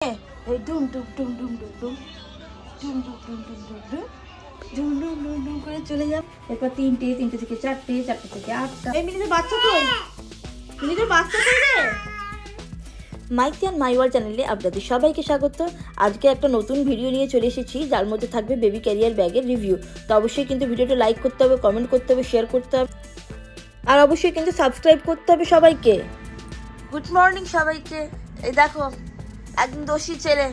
ডুম ডুম ডুম ডুম ডুম ডুম ডুম ডুম ডুম ডুম ডুম ডুম ডুম ডুম ডুম ডুম করে চলে যাব। এরপর 3টে থেকে 4টে, 4টে থেকে 8টা। এই মিনিটের বাচ্চা কই? মিনিটের বাচ্চা কই রে? মাইতি অ্যান্ড মাই ওয়ার্ল্ড চ্যানেলে আপনাদের সবাইকে স্বাগত। আজকে একটা নতুন ভিডিও নিয়ে চলে এসেছি, যার মধ্যে থাকবে বেবি ক্যারিয়ার ব্যাগের রিভিউ। তো অবশ্যই কিন্তু ভিডিওটা লাইক করতে হবে, কমেন্ট করতে হবে, শেয়ার করতে হবে, আর অবশ্যই কিন্তু সাবস্ক্রাইব করতে হবে সবাইকে। গুড মর্নিং সবাইকে। এই দেখো একদম দোষী ছেলে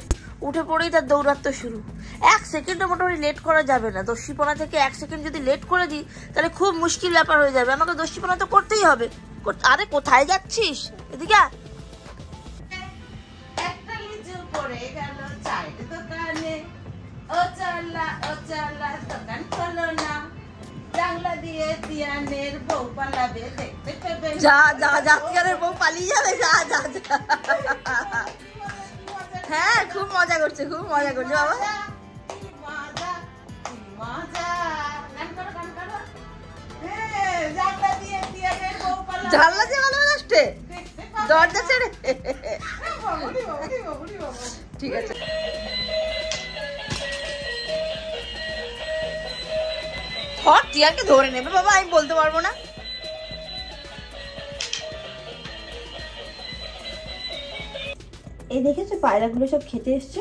উঠে পড়েই তার দৌড়াত্ম শুরু। 1 সেকেন্ডও মোটামুটি লেট করা যাবে না। দোষীপনা থেকে 1 সেকেন্ড যদি লেট করে দিই তাহলে খুব মুশকিল ব্যাপার হয়ে যাবে। আমাকে দোষীপনা তো করতেই হবে। আরে কোথায় যাচ্ছিস? এদিকে একটা লিচু পড়ে গেল চায়ের দোকানে, ও চাল্লা দোকান খোলো না, জানলা দিয়ে তিয়ানের বউ পালাবে, দেখতে পেবে যা যা যা, তিয়ানের বউ পালিয়ে যাবে। যা যা যা। হ্যাঁ খুব মজা করছে, খুব মজা করছে বাবা। মজা মজা গান করো গান করো। হ্যাঁ জানলা দিয়ে তিয়ানের বউ পালাবে, জানলা দিয়ে ভালো আসছে, দরজা ছেড়ে। ঠিক আছে। হট টিয়াকে ধরে নেবে বাবা, আমি বলতে পারবো না। এই দেখেছো পায়রাগুলো সব খেতে এসছে।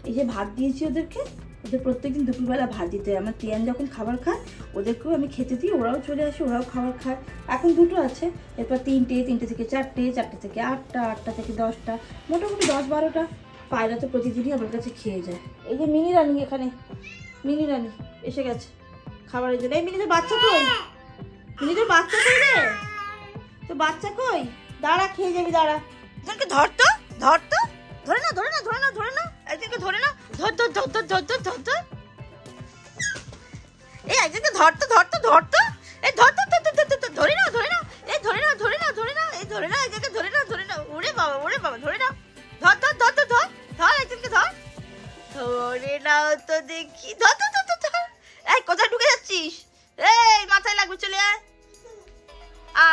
এই যে ভাত দিয়েছি ওদেরকে, ওদের প্রত্যেকদিন দুপুরবেলা ভাত দিতে হয়। আমার তিয়ান যখন খাবার খায় ওদেরকেও আমি খেতে দিই, ওরাও চলে আসে, ওরাও খাবার খায়। এখন 2টো আছে, এরপর 3টে থেকে 4টে, 4টে থেকে 8টা, 8টা থেকে 10টা, মোটামুটি 10-12টা পায়রা তো প্রতিদিনই আমার কাছে খেয়ে যায়। এই যে মিনি রানী, এখানে মিনি রানী এসে গেছে খাবারের জন্য। এই মিনিদের বাচ্চা কই? মিনিদের বাচ্চা কই রে? তো বাচ্চা কই? দাঁড়া, খেয়ে যাবি, দাঁড়া। একজনকে ধর তো, ধর তো, ধরে না ধরে না ধরে না ধরে না, একজনকে ধরে না, ধর ধর ধর ধর ধর ধর ধর ধর। এই একজনকে ধর তো ধর তো ধর তো, এই ধর ধর ধর ধর ধর, ধরে না ধরে না, এই ধরে না ধরে না ধরে না, এই ধরে না, একজনকে ধরে না ধরে না। ওরে বাবা ধরে না, ধর ধর ধর ধর ধর ধর, একজনকে ধর, ধরে নাও তো দেখি, ধর ধর ধর ধর। এই কোথায় ঢুকে যাচ্ছিস? এই মাথায় লাগবে, চলে আয়,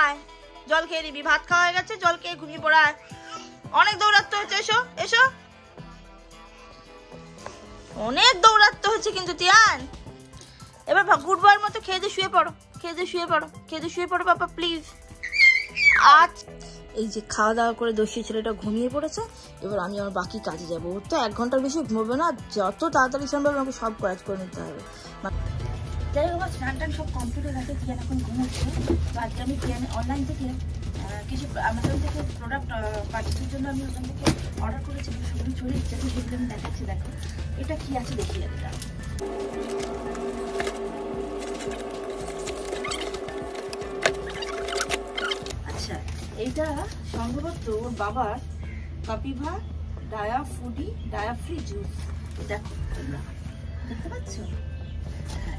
আয় জল খেয়ে নিবি, ভাত খাওয়া হয়ে গেছে, জল খেয়ে ঘুমিয়ে পড়ায়। অনেক দৌড়াতে হচ্ছে, এসো এসো, অনেক দৌড়াতে হচ্ছে কিন্তু তিয়ান। এবার গুড বয়ের মতো খেয়ে দিয়ে শুয়ে পড়ো, খেয়ে দিয়ে শুয়ে পড়ো, খেয়ে দিয়ে শুয়ে পড়ো বাবা প্লিজ। আজ এই যে খাওয়া দাওয়া করে দোষী ছেলেটা ঘুমিয়ে পড়েছে। এবার আমি আমার বাকি কাজে যাবো। ওর তো 1 ঘন্টার বেশি ঘুমোবে না, যত তাড়াতাড়ি সম্ভব আমাকে সব কাজ করে নিতে হবে। যাই হোক, আমার স্নান টান সব কমপ্লিট হয়ে গেছে, তিয়ান এখন ঘুমোচ্ছে। তো আজকে আমি তিয়ান অনলাইন থেকে কিছু আমাজন থেকে প্রোডাক্ট পার্চেসের জন্য আমি ওখান থেকে অর্ডার করেছি। সেগুলো চলে এসেছে, তো সেগুলো আমি দেখাচ্ছি। দেখো এটা কি আছে দেখিয়ে দিলাম। আচ্ছা, এইটা সম্ভবত ওর বাবার কাপিভা ডায়াফ্রি জুস। দেখো তোমরা দেখতে পাচ্ছ,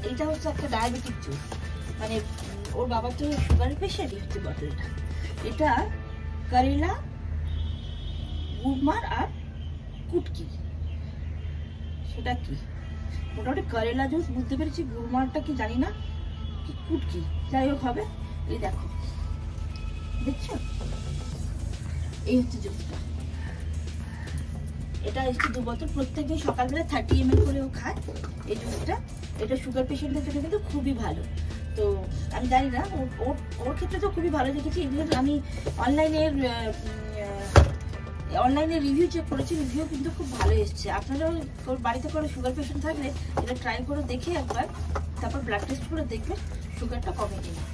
এইটা হচ্ছে একটা ডায়াবেটিক জুস। মানে ওর বাবা তো সুগারের পেশেন্ট। হচ্ছে বটলটা, এটা কারেলা, গুড়মার আর কুটকি। সেটা কি মোটামুটি কারেলা জুস বুঝতে পেরেছি, গুড়মারটা কি জানি না, কি কুটকি, যাই হোক হবে। এই দেখো, দেখছো, এই হচ্ছে জুসটা। এটা হচ্ছে 2 বোতল, প্রত্যেকদিন সকালবেলা 30 ml করে ও খায় এই জুসটা। এটা সুগার পেশেন্টের জন্য কিন্তু খুবই ভালো। তো আমি জানি না, ওর ক্ষেত্রে তো খুবই ভালো দেখেছি। এগুলো আমি অনলাইনে রিভিউ চেক করেছি, রিভিউ কিন্তু খুব ভালো এসছে। আপনারাও বাড়িতে করে সুগার পেশেন্ট থাকলে এটা ট্রাই করে দেখে একবার, তারপর ব্লাড টেস্ট করে দেখবেন সুগারটা কমে কিনা।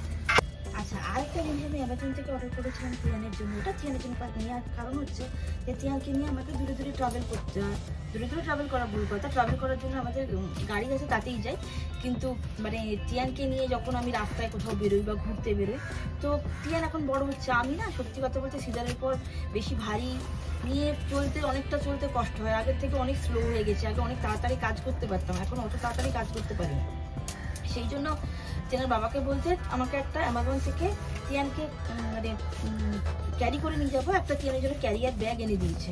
আচ্ছা, আরেকটা জিনিস আমি অ্যামাজন থেকে অর্ডার করেছিলাম তিয়ানের জন্য। এটা তিয়ানের জন্য নেওয়ার কারণ হচ্ছে যে তিয়ানকে নিয়ে আমাকে দূরে দূরে ট্রাভেল করতে হয়। দূরে দূরে ট্রাভেল করা ভুল কথা, ট্রাভেল করার জন্য আমাদের গাড়ি আছে, তাতেই যাই। কিন্তু মানে তিয়ানকে নিয়ে যখন আমি রাস্তায় কোথাও বেরোই বা ঘুরতে বেরোই, তো তিয়ান এখন বড় হচ্ছে। আমি না সত্যি কথা বলতে সিজারের পর বেশি ভারী নিয়ে অনেকটা চলতে কষ্ট হয়। আগের থেকে অনেক স্লো হয়ে গেছে। আগে অনেক তাড়াতাড়ি কাজ করতে পারতাম, এখন অত তাড়াতাড়ি কাজ করতে পারি না। সেই জন্য তিয়ানের বাবাকে বলতে আমাকে একটা অ্যামাজন থেকে তিয়ানকে মানে ক্যারি করে নিয়ে যাবো, একটা তিয়ানের জন্য ক্যারিয়ার ব্যাগ এনে দিয়েছে।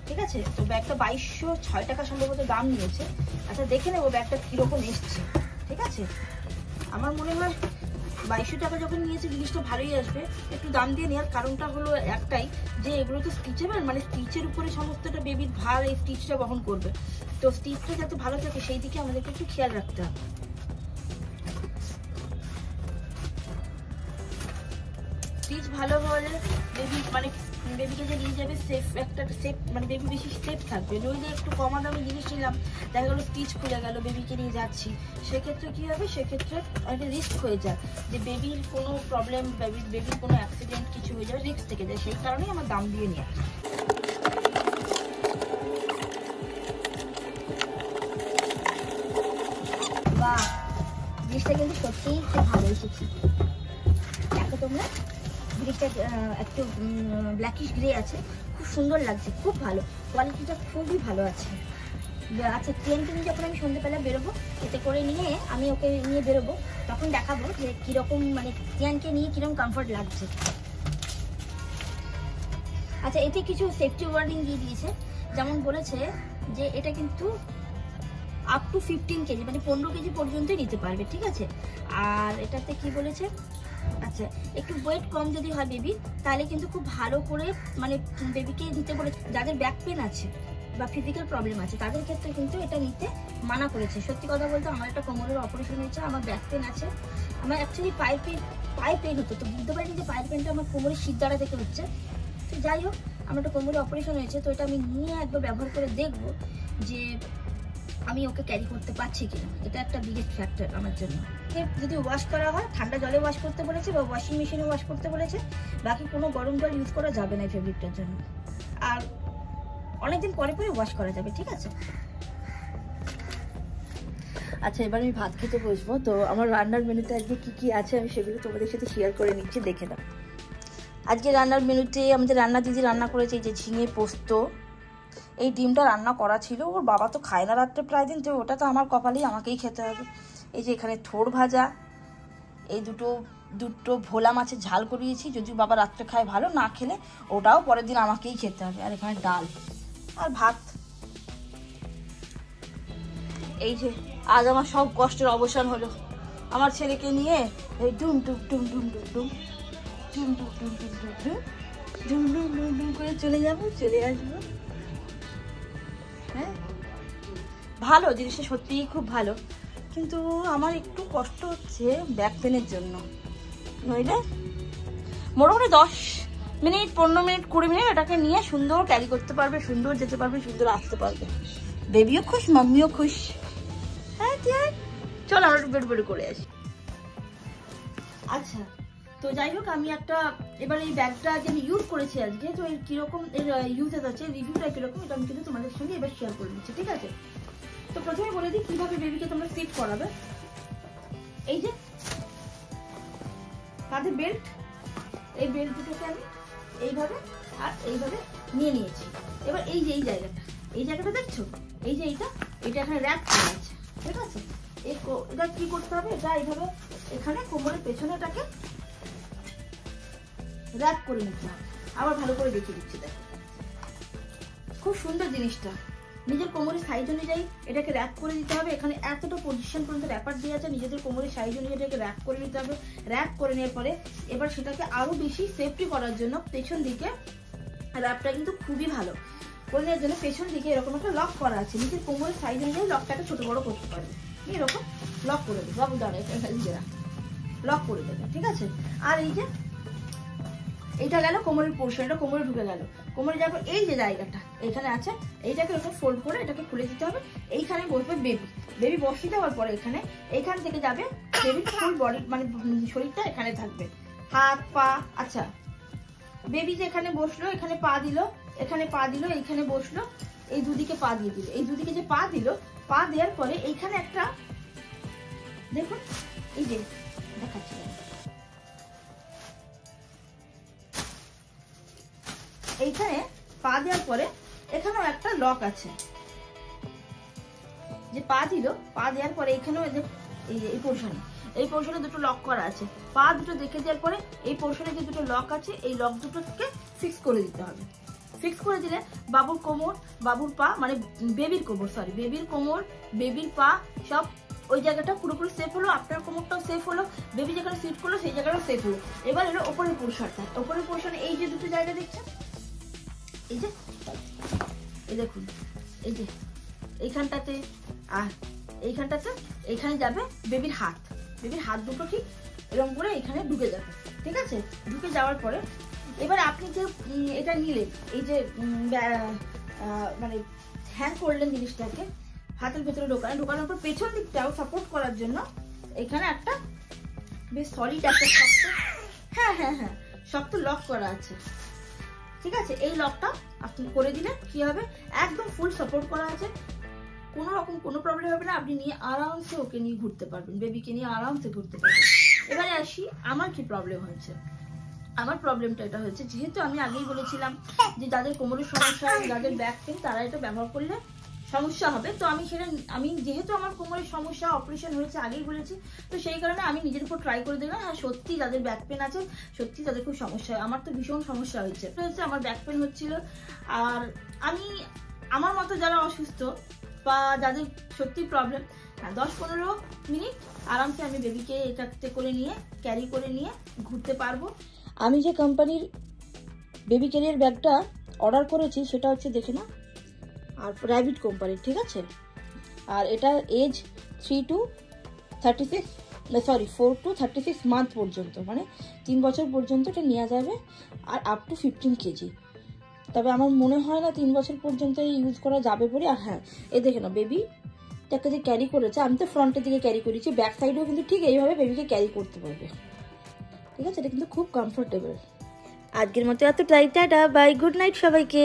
ঠিক আছে, তো ব্যাগটা 2206 টাকা সম্ভবত দাম নিয়েছে। আচ্ছা দেখে নেবো ব্যাগটা কিরকম এসছে। ঠিক আছে, আমার মনে হয় 2200 টাকা যখন নিয়েছে জিনিসটা ভালোই আসবে। একটু দাম দিয়ে নেওয়ার কারণটা হলো একটাই, যে এগুলো তো স্টিচেবল, মানে স্টিচের উপরে সমস্তটা বেবির ভার এই স্টিচটা বহন করবে। তো স্টিচটা যাতে ভালো থাকে সেই দিকে আমাদেরকে একটু খেয়াল রাখতে হবে। স্টিচ ভালো হলে বেবি মানে বেবিকে যে নিয়ে যাবে সেফ একটা সেফ, মানে বেবি বেশি সেফ থাকবে। নইলে একটু কমা দামে জিনিস নিলাম, দেখা গেলো স্টিচ খুলে গেল, বেবিকে নিয়ে যাচ্ছি, সেক্ষেত্রে কী হবে, সেক্ষেত্রে একটা রিস্ক হয়ে যায় যে বেবির কোনো প্রবলেম, বেবির কোনো অ্যাক্সিডেন্ট কিছু হয়ে যাবে, রিস্ক থেকে যায়। সেই কারণেই আমার দাম দিয়ে নিয়ে আসে। বাহ, জিনিসটা কিন্তু সত্যিই খুব ভালো এসেছে। দেখো তোমরা, জিনিসটা একটু ব্ল্যাকিশ গ্রে আছে, খুব সুন্দর লাগছে, খুব ভালো, কোয়ালিটিটা খুবই ভালো আছে। আচ্ছা, ট্রেনকে নিয়ে যখন আমি সন্ধ্যেবেলা বেরোবো, এতে করে নিয়ে আমি ওকে নিয়ে বেরোবো, তখন দেখাবো যে কীরকম, মানে ট্রেনকে নিয়ে কীরকম কমফর্ট লাগছে। আচ্ছা, এতে কিছু সেফটি ওয়ার্নিং দিয়ে দিয়েছে, যেমন বলেছে যে এটা কিন্তু আপ টু 15 কেজি, মানে 15 কেজি পর্যন্তই নিতে পারবে, ঠিক আছে। আর এটাতে কি বলেছে, আচ্ছা একটু ওয়েট কম যদি হয় বেবি, তাহলে কিন্তু খুব ভালো করে মানে বেবিকে দিতে বলে। যাদের ব্যাক পেন আছে বা ফিজিক্যাল প্রবলেম আছে তাদের ক্ষেত্রে কিন্তু এটা নিতে মানা করেছে। সত্যি কথা বলতে আমার একটা কোমরের অপারেশন হয়েছে, আমার ব্যাক পেন আছে, আমার অ্যাকচুয়ালি পায়ে পেন হতো, তো বুঝতে পারিনি যে পায়ের পেনটা আমার কোমরের শিরদাঁড়া থেকে হচ্ছে। তো যাই হোক, আমার একটা কোমরের অপারেশন হয়েছে, তো এটা আমি নিয়ে একবার ব্যবহার করে দেখবো যে আমি ওকে ক্যারি করতে পারছি কিনা। এটা একটা বিগেস্ট ফ্যাক্টর আমার জন্য। যদি ওয়াশ করা হয়, ঠান্ডা জলে ওয়াশ করতে বলেছে বা ওয়াশিং মেশিনে ওয়াশ করতে বলেছে, বাকি কোনো গরম জল ইউজ করা যাবে না এই ফেব্রিকটার জন্য। আর অনেকদিন পরে পরে ওয়াশ করা যাবে, ঠিক আছে। আচ্ছা, এবার আমি ভাত খেতে বসবো। তো আমার রান্নার মেনুতে আজকে কি কি আছে আমি সেগুলো তোমাদের সাথে শেয়ার করে নিচ্ছি, দেখে নাও। আজকে রান্নার মেনুতে আমাদের রান্না দিদি রান্না করেছে এই যে ঝিঙে পোস্ত। এই ডিমটা রান্না করা ছিল, ওর বাবা তো খায় না রাত্রে প্রায় দিন, তো ওটা তো আমার কপালেই, আমাকেই খেতে হবে। এই যে এখানে থোড় ভাজা, এই দুটো ভোলা মাছের ঝাল করিয়েছি, যদি বাবা রাত্রে খায় ভালো, না খেলে ওটাও পরের দিন আমাকেই খেতে হবে। আর এখানে ডাল আর ভাত। এই যে আজ আমার সব কষ্টের অবসান হলো। আমার ছেলেকে নিয়ে এই ডুম ডুম ডুম ডুম ডুম ডুম ডুম ডুম ডুম ডুম ডুম ডুম ডুম ডুম ডুম ডুম করে চলে যাবো, চলে আসবো। হ্যাঁ, ভালো জিনিসটা, সত্যিই খুব ভালো, কিন্তু আমার একটু কষ্ট হচ্ছে ব্যাক পেনের জন্য। নইলে মোটামুটি 10 মিনিট 15 মিনিট 20 মিনিট এটাকে নিয়ে সুন্দর ক্যারি করতে পারবে, সুন্দর যেতে পারবে, সুন্দর আসতে পারবে। বেবিও খুশ, মাম্মিও খুশ। হ্যাঁ ঠিক, চল আমরা একটু বেরো করে আসি। আচ্ছা, তো যাই হোক, আমি একটা এবার এই ব্যাগটা যে আমি ইউজ করেছি আজকে, তো এই কিরকম এর ইউজেস আছে, রিভিউটা কিরকম, এটা আমি কিন্তু তোমাদের সঙ্গে এবার শেয়ার করে দিচ্ছি, ঠিক আছে। তো প্রথমে বলে দিই কিভাবে বেবিকে তোমরা সিট করাবে। এই যে কাঁধে বেল্ট, এই বেল্ট দুটোকে আমি এইভাবে আর এইভাবে নিয়ে নিয়েছি। এবার এই যে এই জায়গাটা দেখছো, এই যে এটা এখানে র্যাপ করা আছে, ঠিক আছে। এটা কি করতে হবে, এটা এইভাবে এখানে কোমরের পেছনেটাকে র্যাপ করে নিতে হবে। আবার ভালো করে দেখিয়ে দিচ্ছি, দেখো খুব সুন্দর জিনিসটা। নিজের কোমরের সাইজ অনুযায়ী এটাকে র্যাপ করে দিতে হবে। এখানে এতটা পজিশন পর্যন্ত র্যাপার দিয়ে আছে, নিজেদের কোমরের সাইজ অনুযায়ী এটাকে র্যাপ করে নিতে হবে। র্যাপ করে নেওয়ার পরে এবার সেটাকে আরো বেশি সেফটি করার জন্য পেছন দিকে র্যাপটা কিন্তু খুবই ভালো করে নেওয়ার জন্য পেছন দিকে এরকম একটা লক করা আছে। নিজের কোমরের সাইজ অনুযায়ী লকটাকে ছোট বড় করতে পারবে, এরকম লক করে দেবে। বাবু দাঁড়ায়, নিজেরা লক করে দেবে, ঠিক আছে। আর এই যে এইটা গেল কোমরের পোর্শন, এটা কোমরে ঢুকে গেল। কোমরে যাওয়ার পর এই যে জায়গাটা এখানে আছে, এইটাকে এরকম ফোল্ড করে এটাকে খুলে দিতে হবে। এইখানে বসবে বেবি বসিয়ে দেওয়ার পরে এইখান থেকে যাবে বেবির ফুল বডি, মানে শরীরটা এখানে থাকবে, হাত পা। আচ্ছা, বেবি যে এখানে বসলো, এখানে পা দিল, এখানে পা দিল, এইখানে বসলো, এই দুদিকে পা দিয়ে দিল। এই দুদিকে যে পা দিল, পা দেওয়ার পরে এইখানে একটা দেখুন, এই যে দেখাচ্ছি, এইখানে পা দেওয়ার পরে এখানেও একটা লক আছে, যে পা দিল, পা দেওয়ার পরে এখানেও এই পোর্শনে দুটো লক করা আছে। পা দুটো দেখে দেওয়ার পরে এই পোর্শনে যে দুটো লক আছে, এই লক দুটোকে ফিক্স করে দিতে হবে। ফিক্স করে দিলে বাবুর কোমর, বাবুর পা, মানে বেবির কোমর, বেবির পা সব ওই জায়গাটা পুরোপুরি সেফ হলো, আপনার কোমরটাও সেফ হলো, বেবি যেখানে সিট করলো সেই জায়গাটাও সেফ হলো। এবার হলো ওপরের পোর্শনটা। ওপরের পোর্শনে এই যে দুটো জায়গা দেখছেন, এই যে এই দেখুন, এই যে এইখানটাতে আর এইখানটাতে, এইখানে যাবে বেবির হাত। বেবির হাত দুটো ঠিক এরকম করে এখানে ঢুকে যাবে, ঠিক আছে? ঢুকে যাওয়ার পরে এবার আপনি যে এটা নিলেন, এই যে মানে হ্যান্ড করলেন জিনিসটাকে হাতের ভেতরে ঢোকানোর পর পেছন দিকটাও সাপোর্ট করার জন্য এখানে একটা বেশ সলিড একটা শক্ত, হ্যাঁ হ্যাঁ হ্যাঁ শক্ত লক করা আছে, ঠিক আছে? এই লকটা আপনি করে দিলে কি হবে, একদম ফুল সাপোর্ট করা আছে, কোনো রকম কোনো প্রবলেম হবে না। আপনি নিয়ে আরামসে ওকে নিয়ে ঘুরতে পারবেন, বেবিকে নিয়ে আরামসে ঘুরতে পারবেন। এবারে আসি আমার কি প্রবলেম হয়েছে। আমার প্রবলেমটা এটা হয়েছে, যেহেতু আমি আগেই বলেছিলাম যে যাদের কোমরের সমস্যা, যাদের ব্যাক পেন, তারা এটা ব্যবহার করলে সমস্যা হবে। তো আমি যেহেতু আমার কোমরের সমস্যা, অপারেশন হয়েছে আগেই বলেছি, তো সেই কারণে আমি নিজের উপর ট্রাই করে দেখলাম। হ্যাঁ সত্যি যাদের ব্যাক পেন আছে, সত্যি তাদের খুব সমস্যা হয়। আমার তো ভীষণ সমস্যা হয়েছে, আমার ব্যাক পেন হচ্ছিল। আর আমার মতো যারা অসুস্থ বা যাদের সত্যি প্রবলেম, 10-15 মিনিট আরামসে আমি বেবিকে এটাতে করে নিয়ে ক্যারি করে নিয়ে ঘুরতে পারবো। আমি যে কোম্পানির বেবি ক্যারিয়ার ব্যাগটা অর্ডার করেছি সেটা হচ্ছে দেখে না, আর র্যাবিট কোম্পানির, ঠিক আছে? আর এটা এজ 4 to 36 মান্থ পর্যন্ত, মানে 3 বছর পর্যন্ত এটা নেওয়া যাবে, আর আপ টু 15 কেজি। তবে আমার মনে হয় না 3 বছর পর্যন্ত ইউজ করা যাবে বলে। আর হ্যাঁ, এই দেখে না বেবিটাকে যে ক্যারি করেছে, আমি তো ফ্রন্টের দিকে ক্যারি করেছি, ব্যাক সাইডেও কিন্তু ঠিক এইভাবে বেবিকে ক্যারি করতে পারবে, ঠিক আছে? এটা কিন্তু খুব কমফোর্টেবল। আজকের মতো এতটাই, টাটা বাই, গুড নাইট সবাইকে।